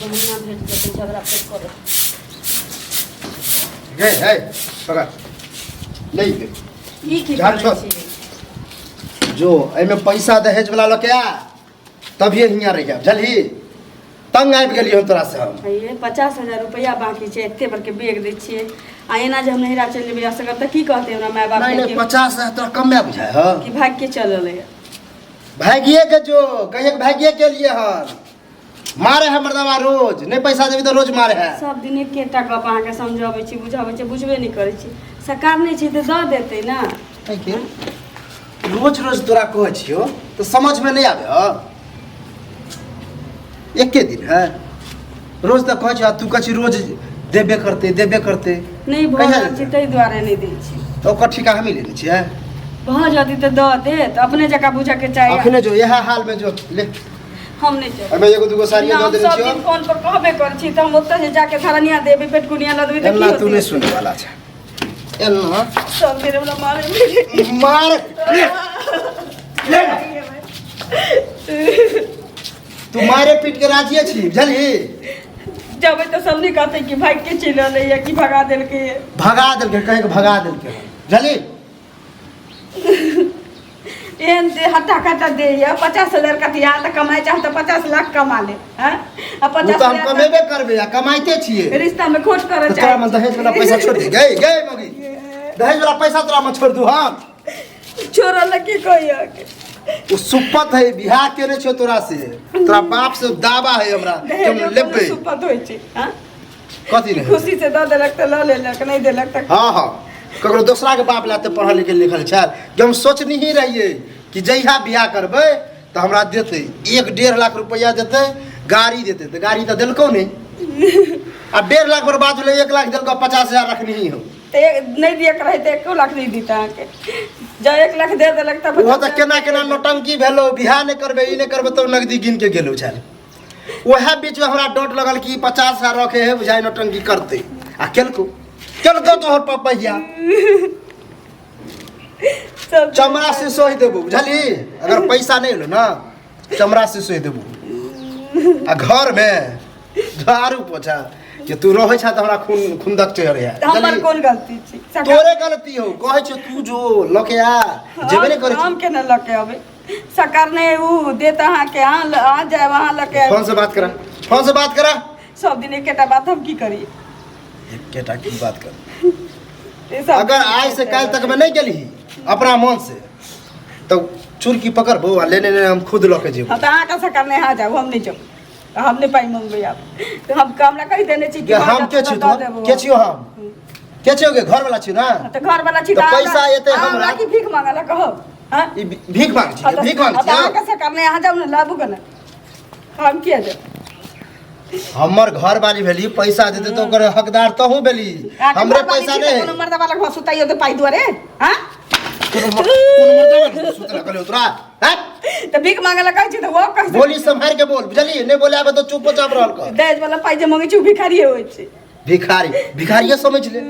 बहना भेज देते झगड़ा फिर करो गए है पकड़ नहीं दे ई की झाड़ छोड़। जो एमे पैसा दहेज वाला लके आ तभी हियां रह गया जल्दी तंग आबि गेलियै हम तोरा से हम ये 50,000 रुपया बाकी छै एते बड़ के बेग दै छियै आ एना जे हम नहिरा चलि जेबै असगर त की कहते हमरा माय बाप नहीं 50,000 तोरा कमे बुझाय ह कि भाग के चलल है भागिए के जो कहिए भागिए के लिए हन मारे है मर्दवा रोज नहीं पैसा देबी तो रोज मारे है सब दिन एकेटा गप अहाँ के समझाबै छी बुझाबै छी बुझबे नहीं करै छी सरकार नहीं छै त द देतै ना के रोज रोज तोरा कहै छियो तो समझ में नहीं आवे ह एके दिन है रोज तक कहै छ तू कछि रोज देबे करते नहीं भऽ रहल छै तै दुआरे नहीं दै छी तो ओकर ठिका हम ही लेने छियै भऽ जदी त द देत अपने जका बुझा के चाही अखने जो यह हाल में जो ले हम नहीं चल अबे एगो दुगो साड़ियां दे देने सब छियो दिन फोन पर कहबे कर छी त हम ओतऽ से जाके धरनिया देबे पेटकुनिया ल देबे त की एल्ला तू होतै नहीं सुने वाला छै एल्ला सब मेरे वाला मारे मार तू मारे पीट के राजिए छी बुझली जब तो सब नहीं कहते कि भाग के चल रहे या कि भगा देलके कहे के भगा देलके बुझली एहन दे हट्टा कट्टा दे या 50,000 कटिया त कमाई चाह त 50 लाख कमा ले हैं आ 50 तो हम कमेबे करबे आ कमाइते छिए रिश्ता में खोट करे तो तोरा में दहेज वाला पैसा छोड़ दे गई गई मगी दहेज वाला पैसा तोरा में छोड़ दू हम छोरा लकी कहिया के वो सुपत है बियाह केने छो तोरा से तोरा बाप से दावा है हमरा कि हम लेबे सुपत होय छै हां कथी नहीं खुशी से द देलक त ल लेलक नहीं देलक त हां हां ककरो दूसरा के बाप लाते पढ़ल लिखल छै कि हम सोचनी ही रहिए कि जहिया बियाह करबे तो हमरा देते 1.5 लाख रुपया देते गाड़ी देते तो गाड़ी तो दिलको नहीं आ 1.5 लाख बर्बाद होले 1 लाख दिलको 50,000 रखनी ही हो ते नहीं दिया रहे ते 1 लाख नहीं दीता के जब 1 लाख दे देलक त वो तो केना नौटंकी भेलो बियाह नहीं करबे ई नहीं करबे तो नगदी गिन के गेलो छै ओहे बीच में हमरा डोट लगल कि 50,000 रखे है बुझाई नौटंकी करते आ केलको तोहर पपैया चमड़ा से सोही देबो बुझली अगर पैसा नहीं लो ना चमड़ा से सोही देबो आ घर में झाड़ू पोछा कि तू रहै छ त हमरा खुंदक चढ़े है हमर कोन गलती छी तोरे गलती हो कहै छ तू जो लके आ जेबे नहीं करे हम केना लके आबे सरकार ने उ देता हां के आ जाए वहां लके फोन से बात करा सब दिन एकेटा बात हम की करी एकेटा की बात कर अगर आज से कल तक में नहीं गेली अपना मन से तो चुरकी पकड़बो आ लेने हम खुद लके जेबो त आका सरकार ने आ जाओ हम नहीं जाओ हम नहीं पाई मंगबे आप तो हम कामला कहि देने छी कि हम के छी तो के छियो हम के छियो के घर वाला छी ना तो घर वाला छी तो पैसा एते हमरा की भीख मांगला कहो हां ई भीख मांग छी आका सरकार ने आ जाओ ना लाबू कना हम किया जाओ हमर घर वाली भेली पैसा देते तो ओकर हकदार तहू भेली हमरे पैसा नहीं कोनो मर्दा वाला घर सुताइयो तो पाई दुआरे हां कोनो मर्दा सुतला कले उतरा हैं तो भीख मांगला कहै छी तो वो कह बोली संभाल के बोल बुझली नहीं बोले आबे तो चुपचाप रहल कर दहेज वाला पाई जे मांगे छी भिखारी होय छै भिखारी समझ ले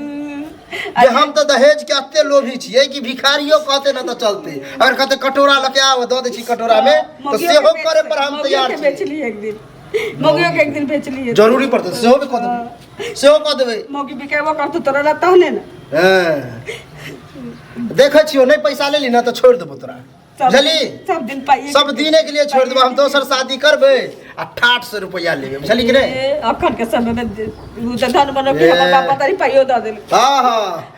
जे हम तो दहेज के अत्ते लोभी छिए कि भिखारियो कहते ना तो चलते अगर कहते कटोरा लके आओ द दे छी कटोरा में तो सेहो करे पर हम तैयार छी बेच ली एक दिन मोगियो के एक दिन बेच ली जरूरी पड़ते सेहो भी कह देबे मोगी बिकेबो करतु तोरा तहने ना हां देखै छियो नहीं पैसा ले ली ना तो छोड़ देबो तोरा बुझली सब दिन पाई सब दिने के लिए छोड़ देबो हम दोसर शादी करबे आ 800 रुपया लेबे बुझली कि नहीं अखन के समय में उ त धन बनो के हमर बाप तारी पाइयो द देल हां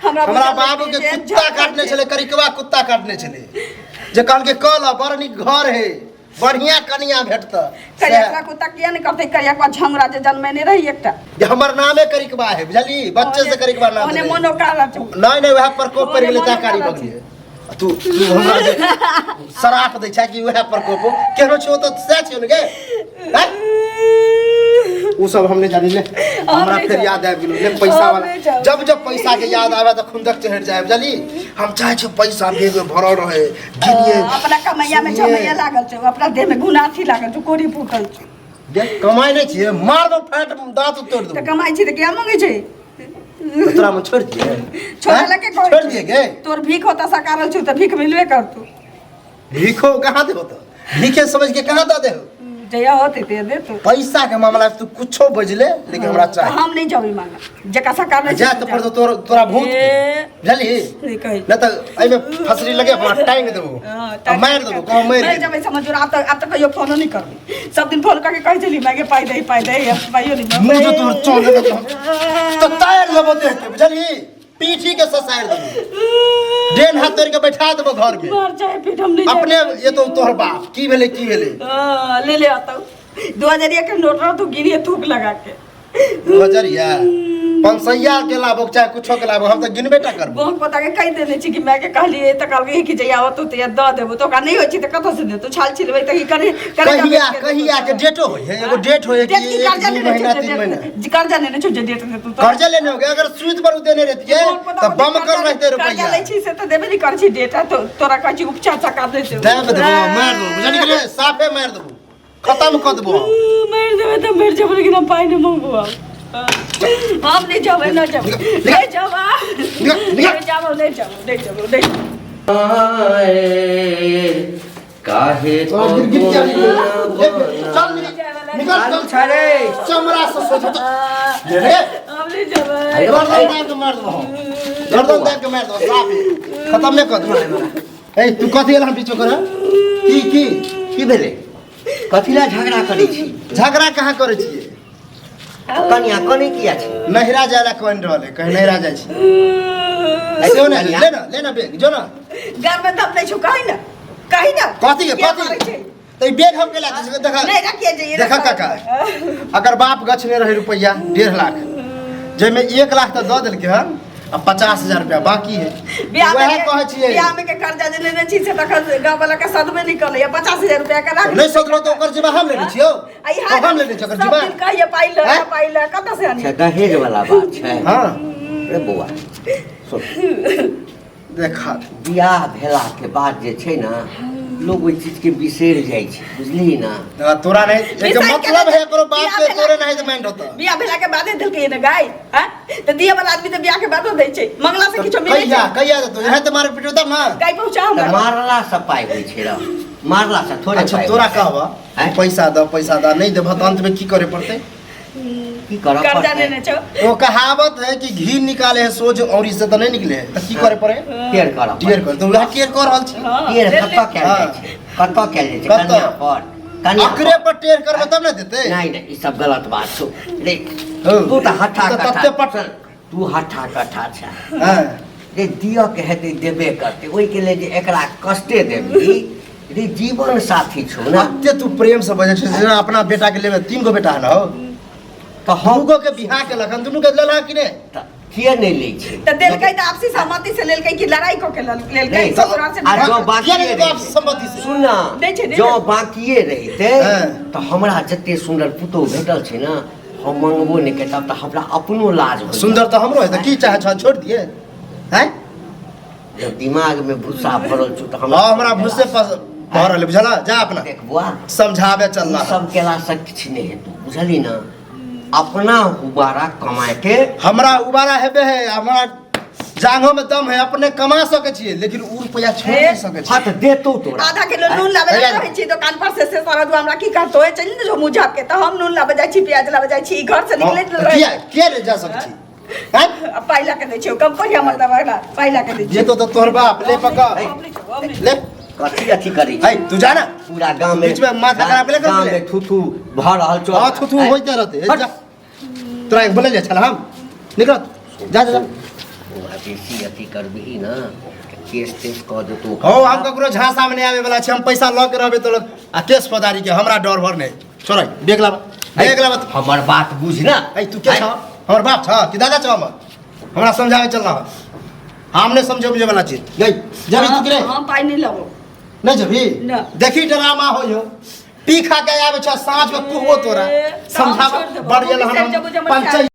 हमरा बाबू के कुत्ता काटने छले करिकवा कुत्ता काटने छले जे कहल के कल बड़ नीक घर है बढ़िया कनिया भेटत करिया कुत्ता किया नहीं करते करिया का झंगरा जे जन्मेने रही एकटा जे हमर नामे करिकवा है बुझली बच्चे से करिकवा नाम ओने मोनो काला नहीं वह प्रकोप पर गेले ताकारी बगले तू हमरा जे शराप दै छै कि वह प्रकोप केहनो छो तो से छै ने गे उ सब हमने जानी ले हमरा फिर याद आबि गेलो ले पैसा वाला जब पैसा के याद आवे तो खुंदक चढ़ जाए बुझली हम चाहे छ पैसा देह में भरल रहे गिनिए अपना कमैया में छमैया लागल छ अपना देह में गुनाथी लागल छ कोरी फूटल छ देख कमाई नहीं छिए मार दो फाट दांत तोड़ दो तो कमाई छी त क्या मांगे छै तोरा में छोड़ दिए छोड़ लके छोड़ दिए गे तोर भीख होता सकारल छ त भीख मिलबे कर तू भीखो कहां दे होता भीखे समझ के कहां द दे जया होते ते दे तो पैसा के मामला में तू कुछो बजले लेकिन हमरा चाहिए हम नहीं जाबी मांगा जका सरकार ने जा तो पर तो तोरा भूत बुझली नहीं कही न त एई में फसरी लगे अपना टांग देबो अब मार देबो कहो मार नहीं जब समझ अब तक कहियो फोन नहीं करबी सब दिन फोन करके कह चली मैं के पाई दे अब पाइयो नहीं मुंह जो तोर चोले तो टायर देबो देख के बुझली पीठी के ससार देबो डेन हाथ तोड़ के बैठा देबो घर में मार जाए फिर हम नहीं अपने ये तो तोहर बाप की भेले ले आता 2000 के नोट रहा तो गिरिए थूक लगा के 2000 500 के लाभो चाहे कुछो के लाभो हम तो गिनबे टा करबो बहुत पता के कह देने छी कि मैं के कहली त कहल कि जया आवत तो ये द देबो तो का नहीं होई छी त कत से दे तो छाल छिलबै त की करे कहिया के डेटो होय है एगो डेट होय कि 1 महीना 3 महीना कर्जा लेने छो जे डेट दे तू कर्जा लेने हो गया अगर सूद पर देने रहती है तो बम कर रहते रुपया कर्जा ले छी से तो देबे नहीं कर छी डेटा तो तोरा कह छी उपचार चका दे दे देबो मार दो बुझनी के साफे मार देबो खत्म कर देबो मार देबे तो मर जेबो लेकिन हम पाई नहीं मंगबो हम नहीं जाओ ना जाओ ले जाओ ले जाओ काहे तो चल निकल छड़े चमड़ा से सोच ले रे हम नहीं जाओ गर्दन मार दो गर्दन दाब के मार दो साफ खत्म नहीं कर दो ए तू कथि एला बीचो कर की भेले कथिला झगड़ा करै छी झगड़ा कहाँ करे छिए कनिया कने किया छी नहिरा जाला कोन रहले कहीं नहिरा जाय छी ऐसे ना ले ना बेग जो ना घर में दम नहीं छुकाई ना कथि तो बेग हम केला देखा नहीं रखिए जाइए देखा काका अगर बाप गछ ने रहे रुपया 1.5 लाख जेमे 1 लाख तो द देलके हन अब 50,000 रुपया बाकी है वह कहे छिए बियाह में के कर्जा जे लेने छी से तक गांव वाला का सदमे निकल या 50,000 रुपया का राख नहीं सदलो तो ओकर जेबा हम लेने छियो तो हम लेने छ ओकर जेबा सब कहिए पाइल कत से आनी दहेज वाला बात छै हां रे बौआ सुन देखा बियाह भेला के बाद जे छै ना लोग ओइ चीज के बिसर जाय छै बुझली ना तोरा नहीं एक मतलब है करो बाप के तोरे नहीं तो माइंड होता बियाह भेला के बादे दिलके न गाय हां तो दिया वाला आदमी तो बियाह के बादो दै छै मंगला से किछो मिले छै कहिया तो यहां त मारे पिटो त ना गाय पहुंचा हम मारला से पाई होय छै रे मारला से थोड़े अच्छा तोरा कहबा पैसा द नहीं देबा त अंत में की करे पड़ते की करब कर्जा लेने छ वो कहावत है कि घी निकाले है सोज और इससे तो नहीं निकले है तो की करे पड़े केयर करब टियर कर तो वह टियर कर रहल छी केयर कत्ता कैल जाय छै कत्ता कैल जाय छै कन्या पर कन्या अकरे पर टियर करबे तब ना देते नहीं ई सब गलत बात छौ रे हो। तू त हठा तो कठा तत्ते पट तू हठा कठा छै हां रे दिया के हेतै देबे करते ओइ के लिए जे एकरा कष्टे देबी रे जीवन साथी छौ ना अत्ते तू प्रेम से बजे छै जेना अपना बेटा के लेबे 3 गो बेटा है ना हो तो हम गो के बियाह के लखन दुनु के लेला कि ने किए नहीं लै छै तो दिलकै त आपसी सहमति से लेलकै कि लड़ाई को के लेलकै नहीं, ससुराल से आ जो बाकी किया नहीं तो आप सम्मति से सुना नहीं छै, नहीं जो छै। बाकिए रहिते हाँ। तो हमरा जते सुंदर पुतौ भेटल छै ना हम मंगबो नहीं के तब तो हमरा अपनो लाज हो सुंदर तो हमरो है तो की चाहे छ छोड़ दिए हैं जब दिमाग में भूसा भरल छु तो हां हमरा भूसे भरल बुझला जा अपना देख बुआ समझावे चल रहा सब केला से किछ नहीं है तू बुझली ना अपना उबारा कमाए के हमरा उबारा हेबे है हमरा जांघों में दम है अपने कमा सके छिए लेकिन उ रुपया छोड़ नहीं सके छिए हाथ देतो तोरा आधा किलो नून लाबे रहै छी दुकान पर से सरद हमरा की करतो है चल ने जो मुझाब के त हम नून लाबे जाय छी प्याज लाबे जाय छी घर से निकले किया के ले जा सके छी हैं पाइला के दै छी कम करिया मतलब है पाइला के दै छी ये तो तोहर बाप ले पका ले कथी अथी करी है तू जाना पूरा गांव में बीच में माथा खराब ले कर गांव ले में थूथू भर रहल छौ हां थू होइते रहते जा तोरा एक बोले चल हम निकल जा जा बेसी अथी करबही ना केस तेस कह देतो हो हम ककरो झांसा में नहीं आवे वाला छी हम पैसा ल के रहबे तो लोग आ केस फौदारी के हमरा डर भर नहीं छोड़ देख ला हमर बात बुझ ना ऐ तू के छ हमर बाप छ कि दादा छ हमरा समझावे चल रहा हम नहीं समझे मुझे वाला चीज गई जब तू कि हम पाई नहीं लबो नहीं जबी ना। देखी ड्रामा हो पी खा के आवे छ साँझ में कुहबो तोरा समझावे बढ़ गेल हम पंचायत